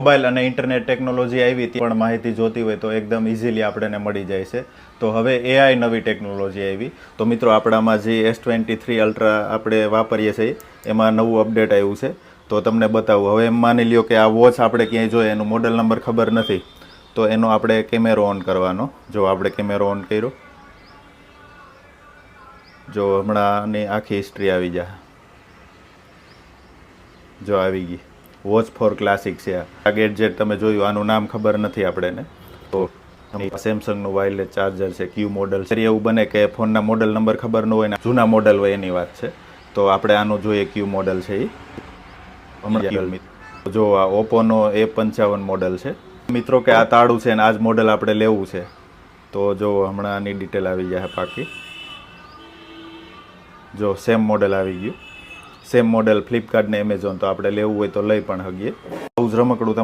Mobile અને internet technology આવી હતી પણ માહિતી જોતી હોય તો એકદમ ઇઝીલી આપણને મળી જાય છે. તો હવે એઆઈ નવી ટેકનોલોજી આવી. તો મિત્રો આપણામાં જે S23 અલ્ટ્રા આપણે વાપરીએ છીએ એમાં નવું અપડેટ આવ્યું છે. તો તમને બતાવું. હવે એમ માની લ્યો કે આ વોચ આપણે ક્યાંય જોઈએ એનું મોડલ નંબર ખબર નથી તો એનો આપણે કેમેરો ઓન કરવાનો. જો આપણે કેમેરો ઓન કર્યો, જો હમણાંની આખી હિસ્ટ્રી આવી જાય. જો આવી ગઈ. વોચ ફોર ક્લાસિક છે આ ગેડજેટ. તમે જોયું, આનું નામ ખબર નથી આપણને. તો સેમસંગનું વાયરલેસ ચાર્જર છે, ક્યુ મોડલ છે. એવું બને કે ફોનના મોડલ નંબર ખબર ન હોય ને જૂના મોડલ હોય એની વાત છે. તો આપણે આનું જોઈએ ક્યુ મોડલ છે એ હમણાં. જો આ ઓપ્પોનો A55 મોડલ છે મિત્રો. કે આ તાળું છે ને આ જ મોડલ આપણે લેવું છે તો જો હમણાં આની ડિટેલ આવી જાય પાકી. જો સેમ મોડલ આવી ગયું. સેમ મોડલ ફ્લિપકાર્ટ ને એમેઝોન. તો આપણે લેવું હોય તો લઈ પણ શકીએ. આવું જ રમકડું